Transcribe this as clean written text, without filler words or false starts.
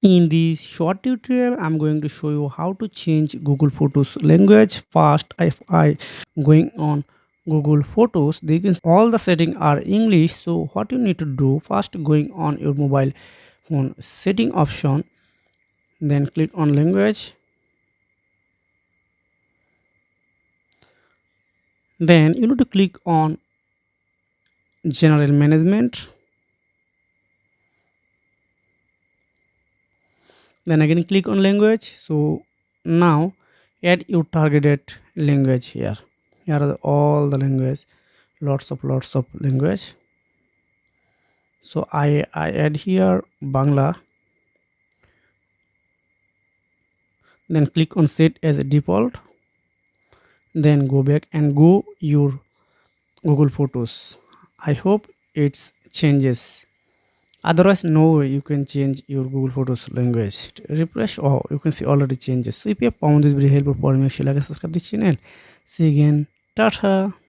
In this short tutorial, I'm going to show you how to change Google Photos language fast. If I going on Google Photos, they can all the settings are English. So what you need to do first, going on your mobile phone setting option, then click on language, then you need to click on general management, then again click on language. So now add your targeted language here. Here are all the language, lots of language. So I add here Bangla, then click on set as a default, then go back and go your Google Photos. I hope it's changes. Otherwise, no way you can change your Google Photos language. Refresh, or you can see already changes. So if you have found this very helpful for me, make sure like and subscribe the channel. See you again. Tata.